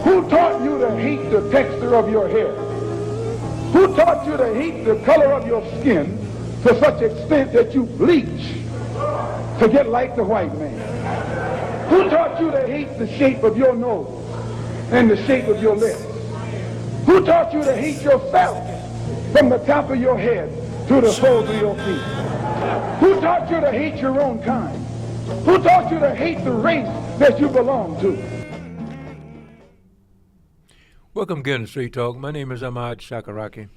Who taught you to hate the texture of your hair? Who taught you to hate the color of your skin to such extent that you bleach to get like the white man? Who taught you to hate the shape of your nose and the shape of your lips? Who taught you to hate yourself from the top of your head to the soles of your feet? Who taught you to hate your own kind? Who taught you to hate the race that you belong to? Welcome again to Street Talk. My name is Ahmad Shakaraki.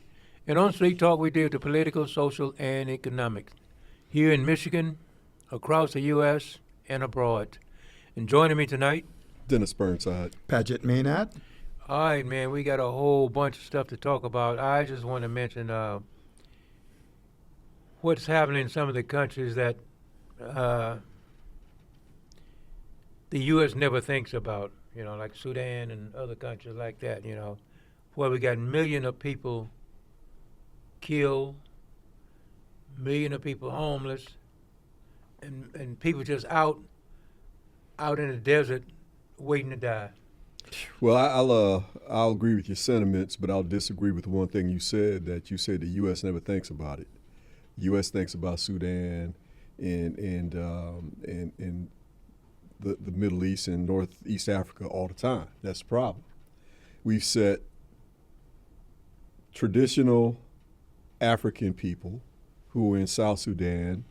And on Street Talk, we deal with political, social, and economics here in Michigan, across the U.S., and abroad. And joining me tonight, Dennis Burnside. Paget Maynard. all right, man, we got a whole bunch of stuff to talk about. I just want to mention what's happening in some of the countries that the U.S. never thinks about, like Sudan and other countries like that, where we got millions of people killed, millions of people homeless, and people just out in the desert waiting to die. Well, I'll agree with your sentiments, but I'll disagree with one thing you said. That you said the U.S. never thinks about it. The U.S. thinks about Sudan and the Middle East and Northeast Africa all the time. That's the problem. We've set traditional African people who are in South Sudan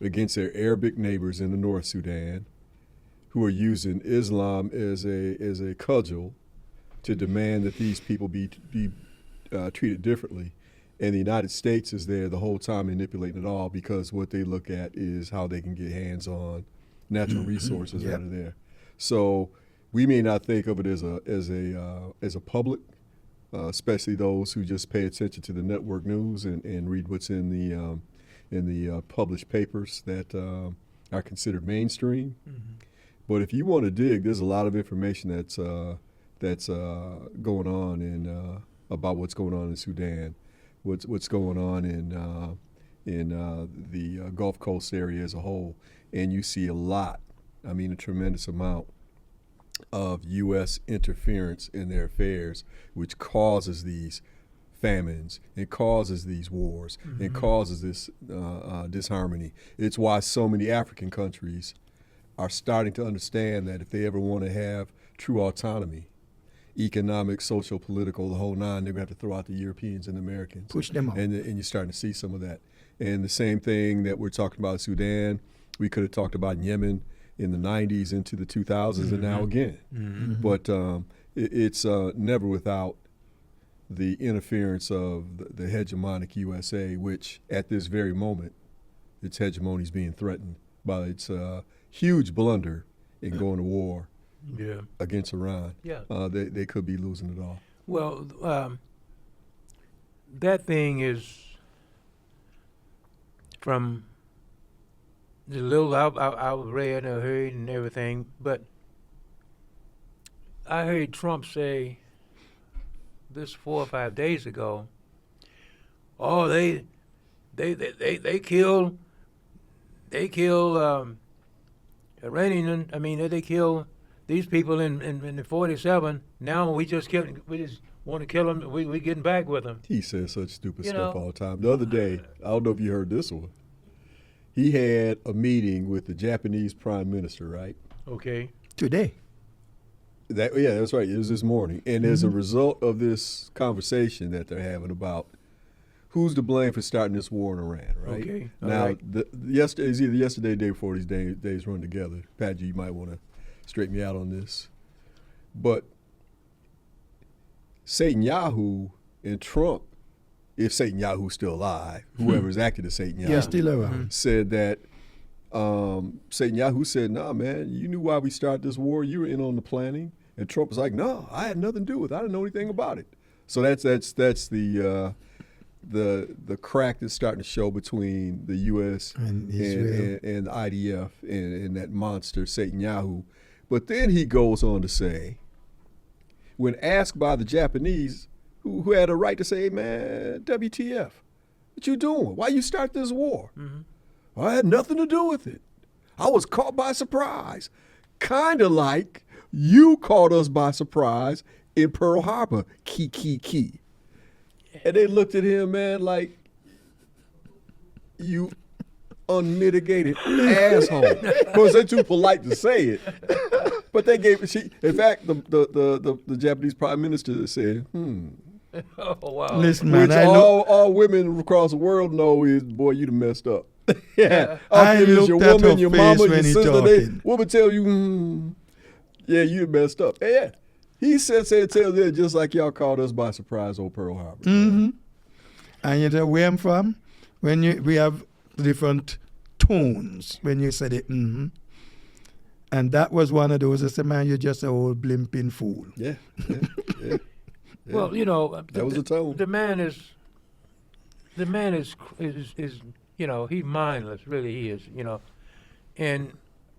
against their Arabic neighbors in the North Sudan, who are using Islam as a cudgel to demand that these people be treated differently. And the United States is there the whole time manipulating it all, because what they look at is how they can get hands on natural resources that are there. So we may not think of it as a public, especially those who just pay attention to the network news and read what's in the published papers that are considered mainstream. Mm-hmm. But if you want to dig, there's a lot of information that's going on about what's going on in Sudan, what's going on in the Gulf Coast area as a whole, and you see a tremendous amount of U.S. interference in their affairs, which causes these famines and causes these wars and causes this disharmony. It's why so many African countries are starting to understand that if they ever want to have true autonomy, economic, social, political, the whole nine, they're going to have to throw out the Europeans and the Americans. Push them out. And you're starting to see some of that. And the same thing that we're talking about in Sudan, we could have talked about in Yemen in the 90s into the 2000s and now again. Mm-hmm. But it's never without the interference of the hegemonic USA, which at this very moment, its hegemony is being threatened by its huge blunder in going to war against Iran. Yeah. They could be losing it all. Well, that thing is from the little I read and heard and everything, but I heard Trump say this 4 or 5 days ago, oh, they kill Iranian. I mean, they kill these people in the 47. Now we just want to kill them. We getting back with them. He says such stupid stuff all the time. The other day, I don't know if you heard this one. He had a meeting with the Japanese Prime Minister, right? Okay. Today. That's right. It was this morning. And as a result of this conversation that they're having about who's to blame for starting this war in Iran, right? Okay. Now, right. It's either yesterday or the day before these days run together. Paget, you might want to straighten me out on this. But Satan Yahoo and Trump, if Satan Yahoo's still alive, whoever's acted as Satan Yahoo, still around, said that Satan Yahoo said, "Nah, man, you knew why we started this war. You were in on the planning." And Trump was like, "No, I had nothing to do with it. I didn't know anything about it." So that's the crack that's starting to show between the U.S. and the IDF and that monster Satan Yahoo. But then he goes on to say, when asked by the Japanese, who had a right to say, "Man, WTF, what you doing? Why you start this war?" I had nothing to do with it. I was caught by surprise. Kind of like You caught us by surprise in Pearl Harbor. Key. And they looked at him, man, like, you unmitigated asshole. Of course, they're too polite to say it. But they gave in fact, the Japanese prime minister said, Oh, wow. Listen, man, which all women across the world know is, boy, you done messed up. Yeah. I It's your looked at woman, her your face mama, your when he sister, talking. woman tell you, yeah, you done messed up. Yeah. He said, tell them just like y'all caught us by surprise on Pearl Harbor. Mm-hmm. And you know where I'm from? We have different tones when you said it, And that was one of those. I said, man, you're just an old blimping fool. Yeah. Well, you know, That was the tone. The man is, you know, he's mindless. Really, he is. You know, and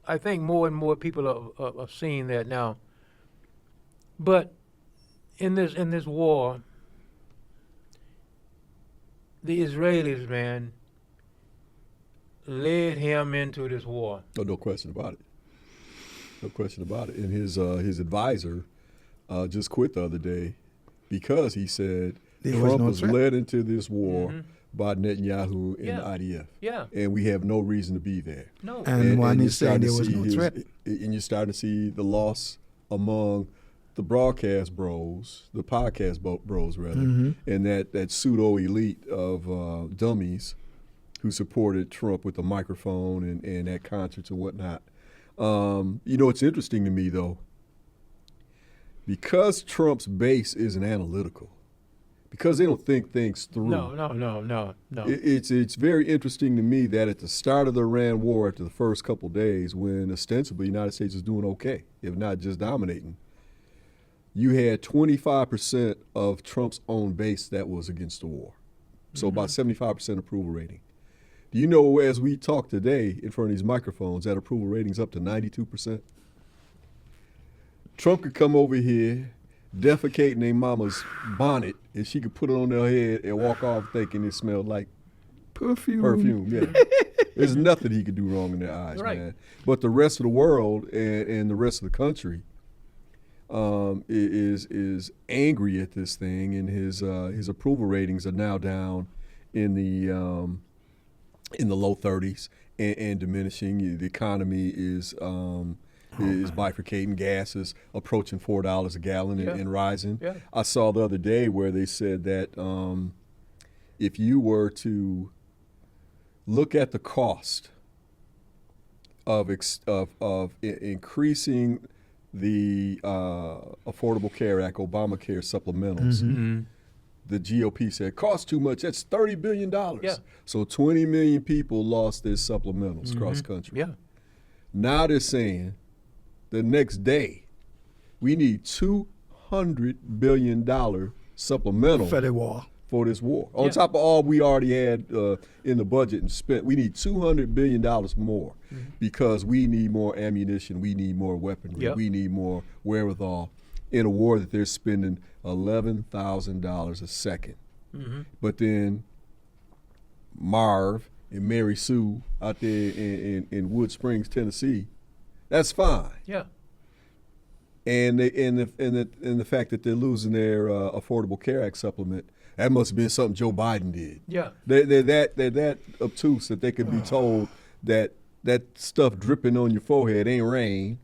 I think more and more people are seeing that now. But in this war, the Israelis, man, led him into this war. Oh, no question about it. No question about it. And his advisor just quit the other day because he said There was Trump no was threat. led into this war by Netanyahu and the IDF. Yeah. And we have no reason to be there. No. And one you're is saying starting there to was see no threat. And you're starting to see the loss among the broadcast bros, the podcast bros rather, and that pseudo elite of dummies who supported Trump with the microphone and at concerts and whatnot. You know, it's interesting to me though, because Trump's base isn't analytical, because they don't think things through. No. It's very interesting to me that at the start of the Iran war, after the first couple days, when ostensibly the United States was doing okay, if not just dominating, you had 25% of Trump's own base that was against the war. So about 75% approval rating. Do you know, as we talk today in front of these microphones, that approval rating's up to 92%? Trump could come over here, defecate in their mama's bonnet, and she could put it on their head and walk off thinking it smelled like perfume. Yeah. There's nothing he could do wrong in their eyes, Right. man. But the rest of the world and the rest of the country is angry at this thing, and his approval ratings are now down in the low 30s and diminishing. The economy is bifurcating. Gas is approaching $4 a gallon and rising. Yeah. I saw the other day where they said that if you were to look at the cost of increasing the Affordable Care Act, Obamacare supplementals, the GOP said, costs too much. That's $30 billion. Yeah. So 20 million people lost their supplementals across the country. Yeah. Now they're saying the next day we need $200 billion supplemental For the war. for this war. On Yeah. top of all we already had in the budget and spent, we need $200 billion more because we need more ammunition, we need more weaponry, Yep. we need more wherewithal in a war that they're spending $11,000 a second. But then Marv and Mary Sue out there in Wood Springs, Tennessee, that's fine. Yeah. And the fact that they're losing their Affordable Care Act supplement, that must have been something Joe Biden did. Yeah. They're that obtuse that they could be told that stuff dripping on your forehead ain't rain,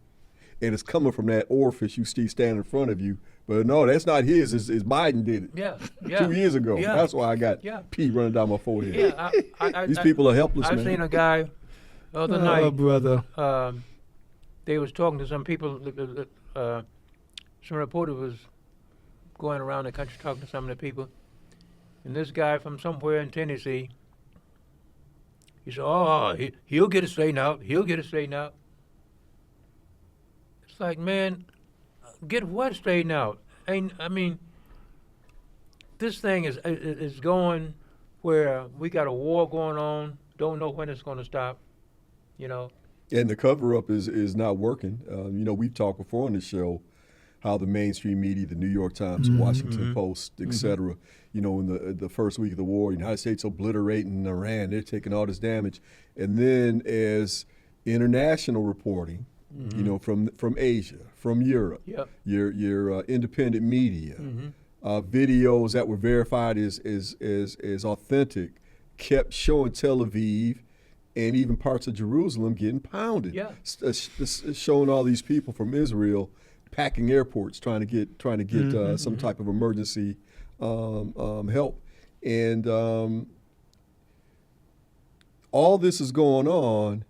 and it's coming from that orifice you see standing in front of you. But no, that's not his. It's Biden did it. Yeah. Yeah. 2 years ago. Yeah. That's why I got pee running down my forehead. Yeah. These people are helpless, I've man. seen a guy the other Oh, night. brother. They was talking to some people. Some reporter was going around the country talking to some of the people, and this guy from somewhere in Tennessee, he said, "Oh, he'll get it straightened out. He'll get it straightened out." It's like, man, get what straightened out? I mean, this thing is going where we got a war going on. Don't know when it's going to stop. You know. And the cover-up is not working. You know, we've talked before on this show how the mainstream media, the New York Times, Washington Post, et cetera, you know, in the first week of the war, the United States obliterating Iran, they're taking all this damage. And then as international reporting you know, from Asia, from Europe, Yep. your independent media, videos that were verified as authentic, kept showing Tel Aviv and even parts of Jerusalem getting pounded. Yeah. Showing all these people from Israel packing airports, trying to get some type of emergency help, and all this is going on,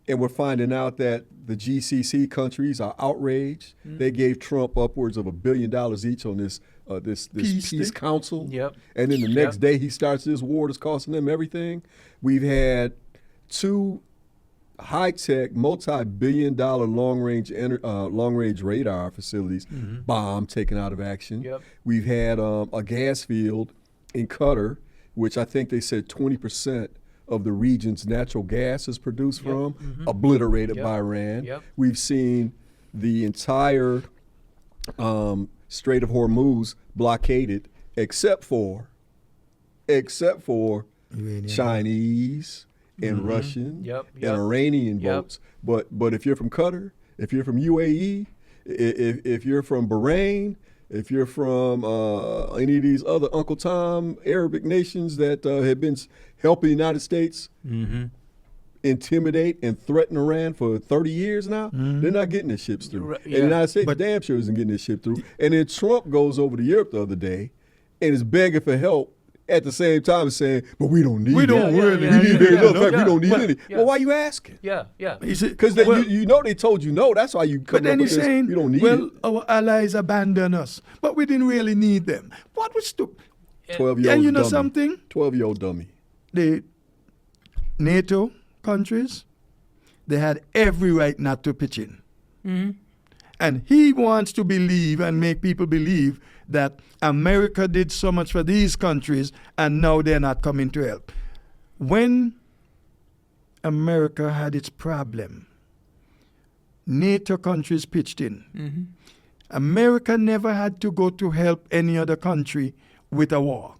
and we're finding out that the GCC countries are outraged. They gave Trump upwards of $1 billion each on this peace council. Yep. And then the next day he starts this war that's costing them everything. We've had 2 high-tech, multi-billion-dollar long-range radar facilities bombed, taken out of action. Yep. We've had a gas field in Qatar, which I think they said 20% of the region's natural gas is produced from, obliterated by Iran. Yep. We've seen the entire Strait of Hormuz blockaded, except for Iranian. Chinese and Russian Yep, and yep. Iranian Yep. boats. But if you're from Qatar, if you're from UAE, if you're from Bahrain, if you're from any of these other Uncle Tom Arabic nations that have been helping the United States intimidate and threaten Iran for 30 years now, they're not getting their ships through. Right, And yeah. the United States damn sure isn't getting their ship through. And then Trump goes over to Europe the other day and is begging for help at the same time as saying, but we don't need We it. don't really We need very little. In fact, yeah. we don't need Well, any. yeah. Well, why you asking? Yeah, yeah. He said, Because well, you know they told you no. That's why you come but then up with he's this. saying, You don't need well, it. our allies abandoned us, but we didn't really need them. What was stupid? 12-year-old And you know dummy. something? 12-year-old dummy. The NATO countries, they had every right not to pitch in. And he wants to believe and make people believe that America did so much for these countries and now they're not coming to help. When America had its problem, NATO countries pitched in. America never had to go to help any other country with a war.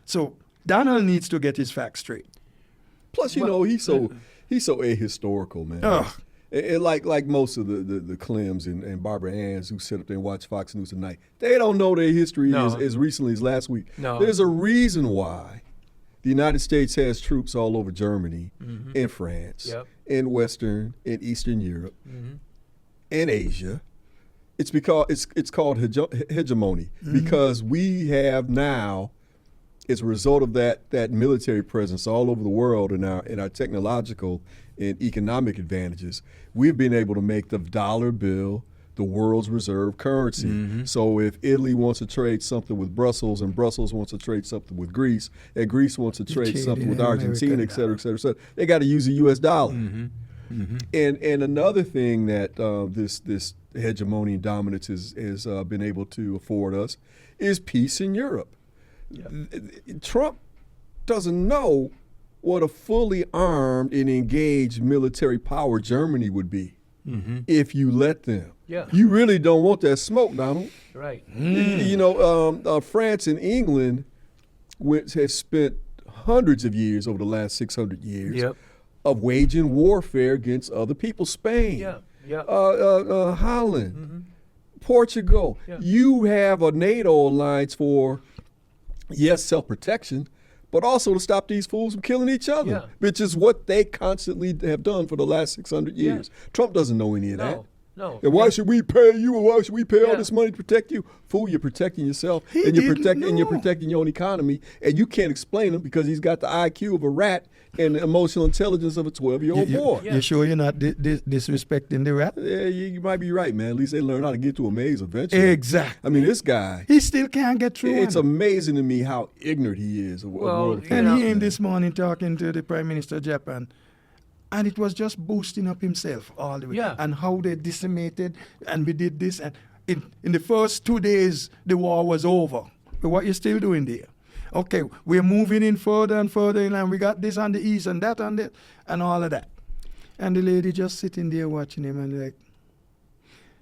So Donald needs to get his facts straight. Plus, you know, he's so ahistorical, man. Ugh. And like most of the Clems and Barbara Anns who sit up there and watch Fox News at night, they don't know their history No. as recently as last week. No. There's a reason why the United States has troops all over Germany and France Yep. and Western and Eastern Europe and Asia. It's because it's called hegemony because we have now, as a result of that military presence all over the world and our technological and economic advantages, we've been able to make the dollar bill the world's reserve currency. So if Italy wants to trade something with Brussels and Brussels wants to trade something with Greece and Greece wants to trade trade something in with American Argentina, et cetera, et cetera, et cetera, they got to use the U.S. dollar. And another thing that this hegemony and dominance has been able to afford us is peace in Europe. Trump doesn't know what a fully armed and engaged military power Germany would be if you let them. Yeah. You really don't want that smoke, Donald. Right. You know, France and England have spent hundreds of years over the last 600 years Yep. of waging warfare against other people. Spain, Yeah. Yeah. Holland, Portugal. Yeah. You have a NATO alliance for, yes, self-protection, but also to stop these fools from killing each other, Yeah. which is what they constantly have done for the last 600 years. Trump doesn't know any of that. No. And why should we pay you, or why should we pay all Yeah. this money to protect you? Fool, you're protecting yourself, He and you're didn't protecting know. your own economy, and you can't explain it because he's got the IQ of a rat and the emotional intelligence of a 12-year-old boy. You sure you're not disrespecting the rat? Yeah, you might be right, man. At least they learn how to get to a maze eventually. Exactly. I mean, this guy, He still can't get through. it's one. amazing to me how ignorant he is of Well, world you affairs. And know- he came this morning talking to the Prime Minister of Japan, and it was just boosting up himself all the way. Yeah. And how they decimated, and we did this. And in the first 2 days, the war was over. But what you still doing there? Okay, we're moving in further and further in, and we got this on the east and that on the, and all of that. And the lady just sitting there watching him, and like,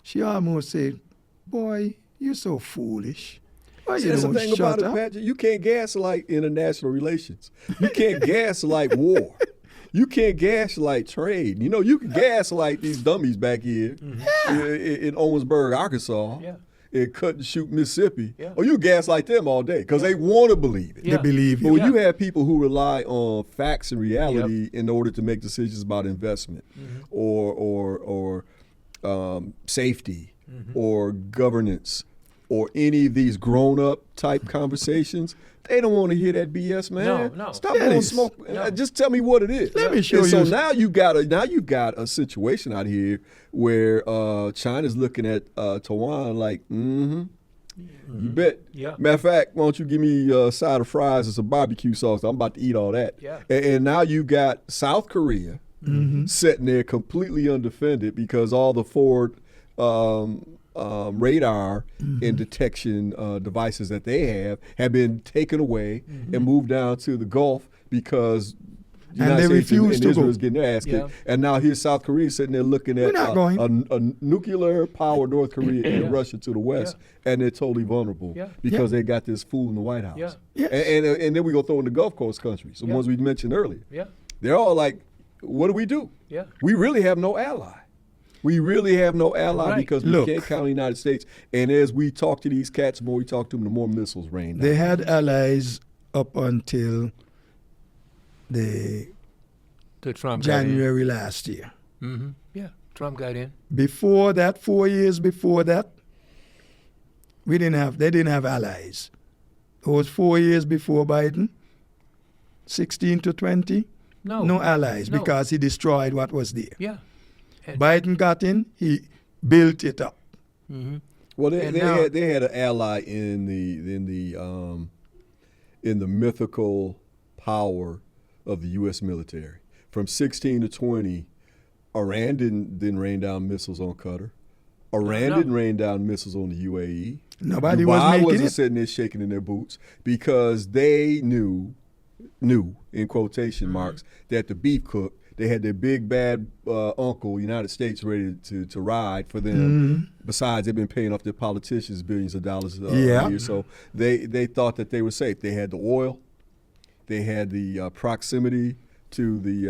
she almost said, "Boy, you're so foolish. Why See, you that's the don't thing shut about it, up?" Patrick. You can't gaslight international relations. You can't gaslight war. You can't gaslight trade. You know, you can gaslight these dummies back here in Owensboro, Arkansas. Yeah. In Cut and Shoot, Mississippi. Yeah. Or you gaslight them all day because they want to believe it. Yeah. They believe But you. when you have people who rely on facts and reality in order to make decisions about investment or safety or governance or any of these grown-up type conversations, they don't want to hear that BS, man. No. Stop Yeah, blowing it's- smoke. No. Just tell me what it is. Let me show And so you. now you've got a situation out here where China's looking at Taiwan like, you bet. Yeah. Matter of fact, why don't you give me a side of fries and some barbecue sauce? I'm about to eat all that. Yeah. And now you got South Korea sitting there completely undefended because all the forward radar and detection devices that they have been taken away and moved down to the Gulf because the And they United States refuse and to Israel go. is getting their ass kicked. Yeah. And now here's South Korea sitting there looking at We're not going. a nuclear power North Korea and Russia to the west, and they're totally vulnerable Yeah. because they got this fool in the White House. Yeah. Yes. And then we go throw in the Gulf Coast countries, the ones we mentioned earlier. Yeah. They're all like, what do we do? Yeah. We really have no ally. We really have no ally Right. because we Look. can't count the United States. And as we talk to these cats, the more we talk to them, the more missiles rain down. They had allies up until the To Trump. January last year. Yeah. Trump got in. Before that, 4 years before that, they didn't have allies. It was 4 years before Biden, 16 to 20, no allies No. because he destroyed what was there. Yeah. And- Biden got in, he built it up. Well, And now- they had an ally in the mythical power of the U.S. military. From 16 to 20, Iran didn't rain down missiles on Qatar. Iran No. didn't rain down missiles on the UAE. Nobody Dubai was making wasn't it. sitting there shaking in their boots because they knew in quotation marks that the beef cook. They had their big bad uncle, United States, ready to ride for them. Besides, they've been paying off their politicians billions of dollars a year, so they thought that they were safe. They had the oil, they had the proximity to the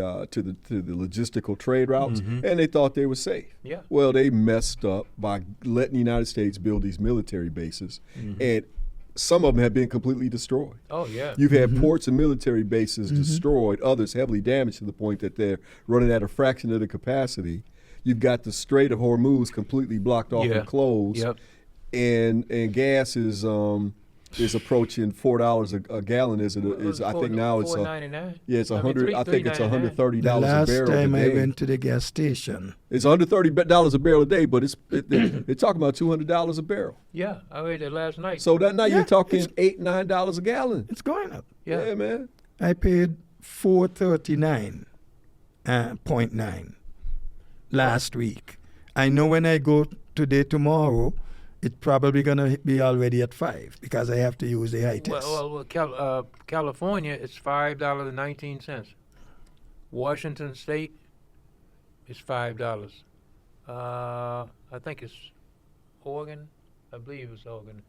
logistical trade routes, and they thought they were safe. Yeah. Well, they messed up by letting the United States build these military bases, and some of them have been completely destroyed. Oh, yeah. You've had ports and military bases destroyed, others heavily damaged to the point that they're running at a fraction of the capacity. You've got the Strait of Hormuz completely blocked off Yeah. and closed, Yep. and gas is approaching $4 a gallon. I think now it's $4.99. it's I mean, $100. I think it's $130 The a last barrel time a I day. went to the gas station, It's $130 a barrel a day, but they're talking about $200 a barrel. Yeah, I read it last night. So that now Yeah, you're talking it's- $8-9 a gallon. it's going up. yeah. Man. I paid 439.9 last week. I know when I go tomorrow, it's probably gonna be already at 5 because I have to use the high test. California, it's $5.19. Washington State, it's $5. I think it's Oregon. I believe it's Oregon.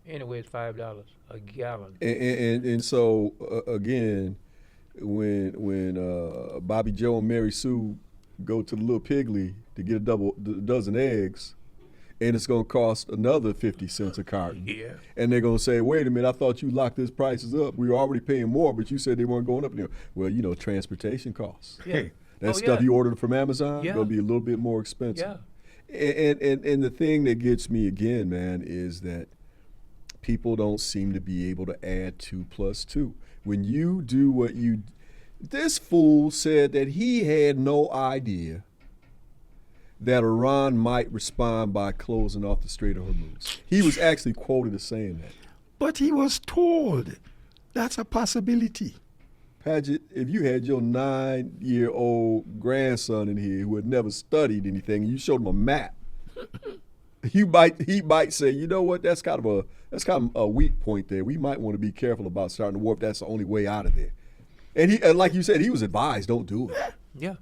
Anyway, it's $5 a gallon. And so again, when Bobby Joe and Mary Sue go to the Little Piggly to get a dozen eggs, and it's going to cost another 50 cents a carton. Yeah. And they're going to say, wait a minute, I thought you locked these prices up. We were already paying more, but you said they weren't going up anymore. Well, transportation costs. Yeah. That stuff you ordered from Amazon Yeah. going to be a little bit more expensive. Yeah. And the thing that gets me again, man, is that people don't seem to be able to add 2 plus 2. When you do this fool said that he had no idea that Iran might respond by closing off the Strait of Hormuz. He was actually quoted as saying that. But he was told that's a possibility. Paget, if you had your 9-year-old grandson in here who had never studied anything, and you showed him a map, he might say, you know what, that's kind of a weak point there. We might want to be careful about starting the war if that's the only way out of there. And like you said, he was advised, don't do it. Yeah.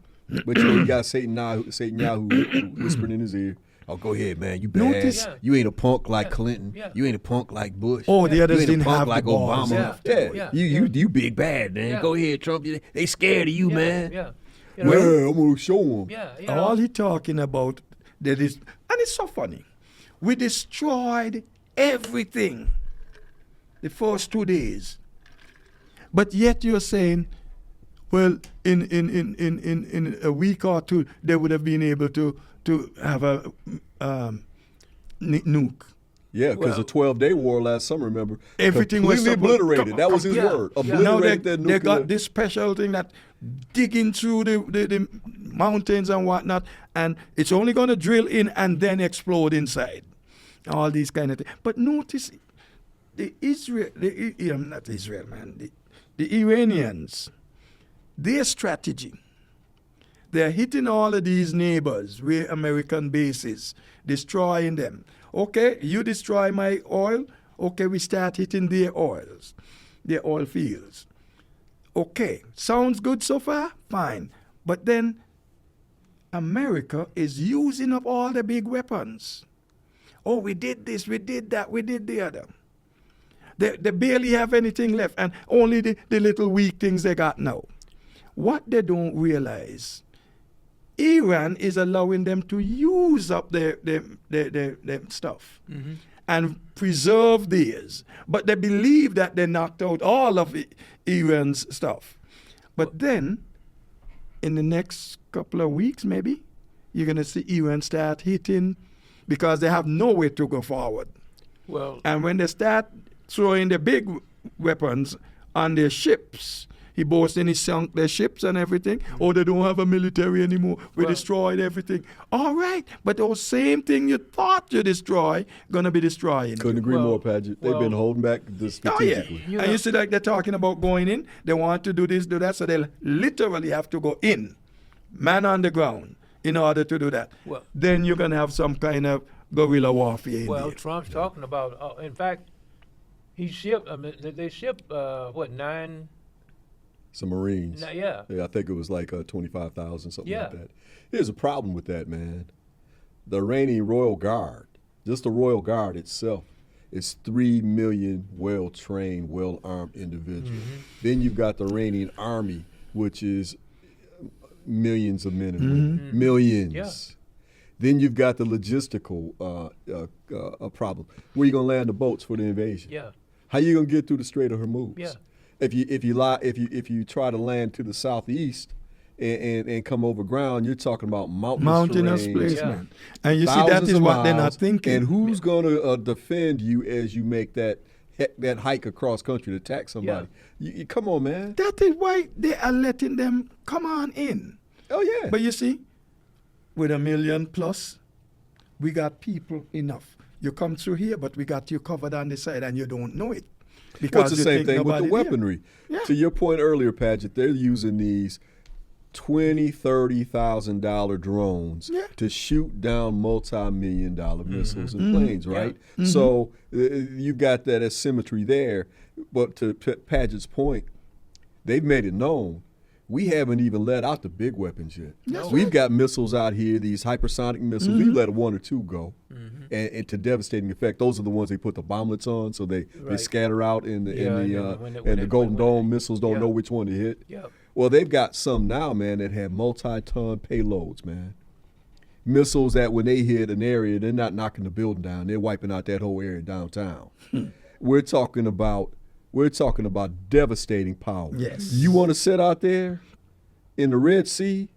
But you got Satan Yahoo whispering in his ear, Oh, go ahead, man. You bad. Notice- Yeah. You ain't a punk like Yeah. Clinton. Yeah. You ain't a punk like Bush. Oh, the You others ain't a didn't punk have like the balls Obama. enough to Yeah. do it. You big bad, man. Yeah. Go ahead, Trump. They scared of you, Yeah, man. Yeah. You know, Yeah, I'm gonna show them. yeah. You know, All he talking about that is, and it's so funny. We destroyed everything the first 2 days, but yet you're saying, well, in a week or two they would have been able to have a nuke. Yeah, because the 12-day war last summer, remember? Everything was completely obliterated. That was his Yeah. word. Yeah. Obliterated Now that they nuclear. got this special thing that digging through the mountains and whatnot, and it's only going to drill in and then explode inside. All these kind of things. But notice the Iranians, their strategy. They're hitting all of these neighbors with American bases, destroying them. Okay, you destroy my oil. Okay, we start hitting their oils, their oil fields. Okay, sounds good so far? Fine. But then America is using up all the big weapons. Oh, we did this, we did that, we did the other. They barely have anything left, and only the little weak things they got now. What they don't realize, Iran is allowing them to use up their stuff and preserve theirs. But they believe that they knocked out all of Iran's stuff. But then, in the next couple of weeks, maybe, you're going to see Iran start hitting because they have no way to go forward. well, And when they start throwing the big weapons on their ships, he boasting he sunk their ships and everything. Oh, they don't have a military anymore. We Well- destroyed everything. All right, but those same thing you thought you destroy, gonna be destroying. Couldn't agree Well, more, Paget. They've been well- holding back this Oh yeah, strategically. You and know- you see like they're talking about going in. They want to do this, do that, so they'll literally have to go in, man on the ground, in order to do that. Well- Then you're gonna have some kind of guerrilla warfare. In well, there. Trump's talking about. In fact, he shipped. I mean, they shipped 9. Some Marines. Yeah. Yeah, I think it was like 25,000, something like Yeah. that. Here's a problem with that, man. The Iranian Royal Guard, just the Royal Guard itself, is 3 million well-trained, well-armed individuals. Then you've got the Iranian Army, which is millions of men and women. Millions. Yeah. Then you've got the logistical problem. Where you gonna land the boats for the invasion? Yeah. How you gonna get through the Strait of Hormuz? Yeah. If you try to land to the southeast and come over ground, you're talking about Mountainous terrain, place, Yeah. man. And you see that thousands is of what they're not miles, thinking. And who's going to defend you as you make that hike across country to attack somebody? You come on, man. That is why they are letting them come on in. Oh yeah. But you see, with 1 million plus, we got people enough. You come through here, but we got you covered on the side and you don't know it. What's the you same think thing with the nobody there. weaponry? Yeah. To your point earlier, Paget, they're using these $20,000-$30,000 drones Yeah. to shoot down multi-million-dollar missiles and Mm-hmm. planes, right? So you've got that asymmetry there. But to Paget's point, they've made it known we haven't even let out the big weapons yet. That's We've right. got missiles out here, these hypersonic missiles. Mm-hmm. We've let 1 or 2 go, and to devastating effect. Those are the ones they put the bomblets on, so they Right. scatter out in the Yeah, in the and when and the Golden when Dome missiles don't yeah. know which one to hit. Yeah. Well, they've got some now, man, that have multi-ton payloads, man. Missiles that when they hit an area, they're not knocking the building down; they're wiping out that whole area downtown. We're talking about devastating power. Yes. You want to sit out there in the Red Sea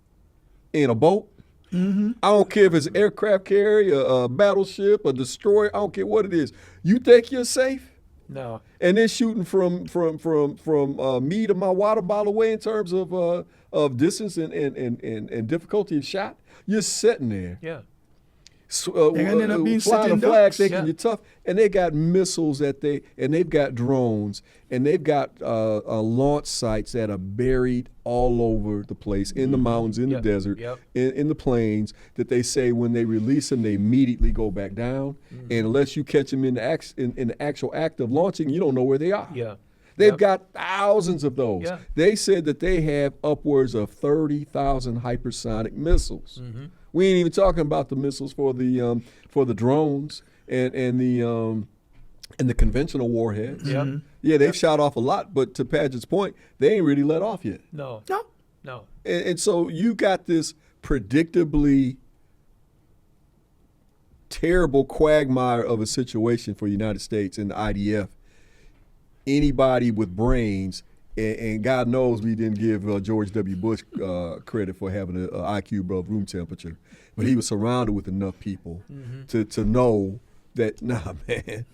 in a boat? I don't care if it's an aircraft carrier, a battleship, a destroyer. I don't care what it is. You think you're safe? No. And they're shooting from me to my water bottle away in terms of distance and difficulty of shot. You're sitting there. Yeah. They're gonna end up being flying sitting a flag ducks. thinking Yeah. you're tough, and they got missiles they've got drones, and they've got launch sites that are buried all over the place in the mountains, in Yep. the desert, Yep. in the plains. That they say when they release them, they immediately go back down, and unless you catch them in the actual act of launching, you don't know where they are. Yeah. They've Yep. got thousands of those. Yeah. They said that they have upwards of 30,000 hypersonic missiles. We ain't even talking about the missiles for the drones and the conventional warheads. Yep. Yeah, they've shot off a lot, but to Padgett's point, they ain't really let off yet. No. No. No. And so you got this predictably terrible quagmire of a situation for the United States and the IDF. Anybody with brains, and God knows we didn't give George W. Bush credit for having an IQ above room temperature, but he was surrounded with enough people to know that, nah, man,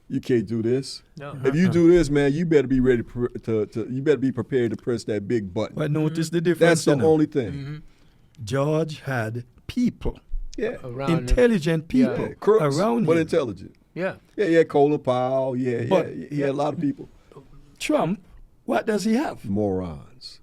you can't do this. No. If you do this, man, you better be ready you better be prepared to press that big button. But notice the difference. That's the you know. only thing. George had people, Yeah. Around him. intelligent people Yeah, crooks, around but him. intelligent. Yeah. Yeah, he had Colin Powell. Yeah, But- he had a lot of people. Trump, what does he have? Morons.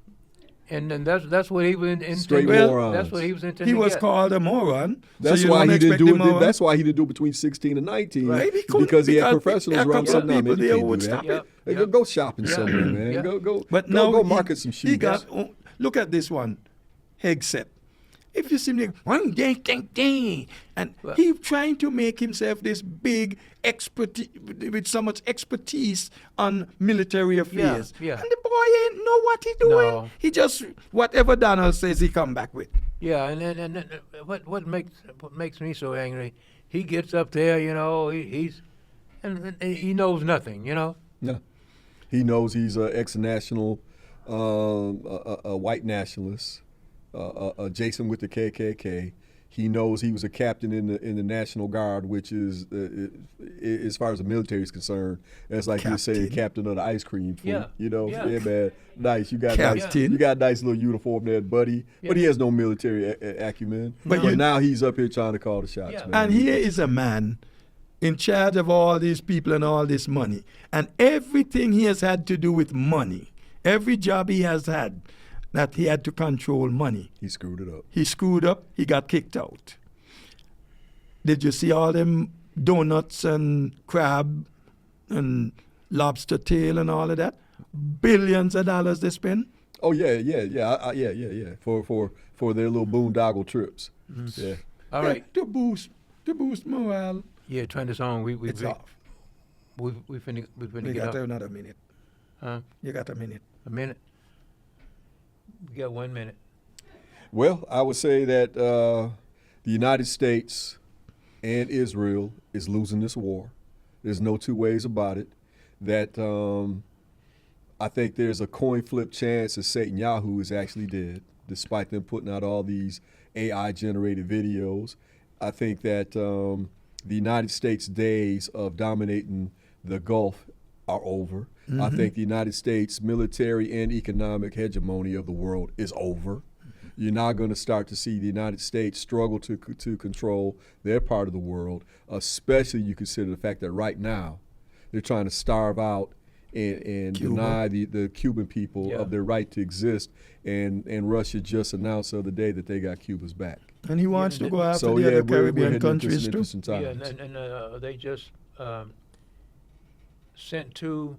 And then that's what he was Straight intending. morons. That's what he was intending. He to was get. called a moron. That's so you why don't he didn't expect do the it. moron. That's why he didn't do it between 16 and 19. Right, he couldn't, because he had because professionals a around. couple of Nah, man, people you there can't would do stop that. it. Yeah. Hey, go shopping Yeah. somewhere, man. Yeah. Go But now go he- market some shoes. He got, look at this one, Hegseth. If you see him, and Well- he trying to make himself this big expert with so much expertise on military affairs. yeah. And the boy ain't know what he doing. No. He just whatever Donald says he come back with. Yeah, and what makes me so angry? He gets up there, you know. He's he knows nothing, you know. No. He knows he's an ex-national, a white nationalist, Jason with the KKK. He knows he was a captain in the National Guard, which is, as far as the military is concerned, that's like you saying captain of the ice cream fleet. Yeah. You know, Yeah. man, nice. You got Captain. you got a nice little uniform there, buddy. But he has no military acumen. But But now he's up here trying to call the shots, Yeah. man. And here is a man in charge of all these people and all this money. And everything he has had to do with money, every job he has had, that he had to control money. He screwed it up. He screwed up, he got kicked out. Did you see all them donuts and crab and lobster tail and all of that? Billions of dollars they spend. Oh yeah. For their little boondoggle trips. Yeah. All right. To boost morale. Yeah, turn this on. We off. we finna We get got up. another minute. Huh? You got a minute. A minute. We got 1 minute. Well, I would say that the United States and Israel is losing this war. There's no two ways about it. That I think there's a coin flip chance that Netanyahu is actually dead, despite them putting out all these AI-generated videos. I think that the United States' days of dominating the Gulf are over. I think the United States military and economic hegemony of the world is over. You're now going to start to see the United States struggle to control their part of the world, especially you consider the fact that right now they're trying to starve out and Cuba. deny the Cuban people Yeah. of their right to exist. And Russia just announced the other day that they got Cuba's back. And he wants Yeah, to go after So the yeah, other we're Caribbean heading into countries some too. interesting Yeah, times. and they just sent two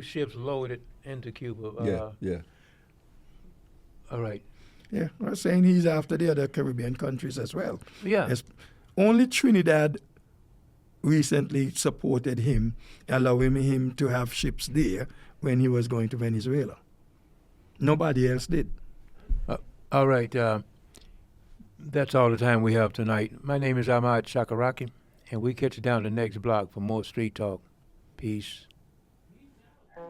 ships loaded into Cuba. Yeah. All right. Yeah, I was saying he's after the other Caribbean countries as well. Yeah. Yes. Only Trinidad recently supported him, allowing him to have ships there when he was going to Venezuela. Nobody else did. All right. That's all the time we have tonight. My name is Ahmad Shakaraki, and we catch you down the next block for more Street Talk. Peace.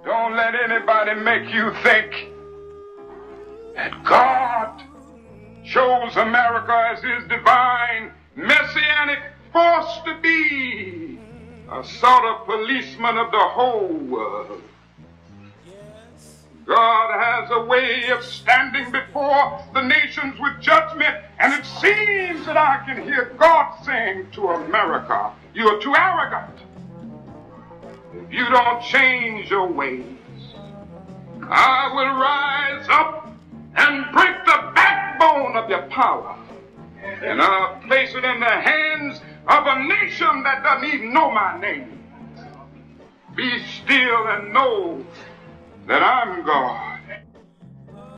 Don't let anybody make you think that God chose America as his divine messianic force to be a sort of policeman of the whole world. God has a way of standing before the nations with judgment, and it seems that I can hear God saying to America, you are too arrogant. If you don't change your ways, I will rise up and break the backbone of your power, and I'll place it in the hands of a nation that doesn't even know my name. Be still and know that I'm God.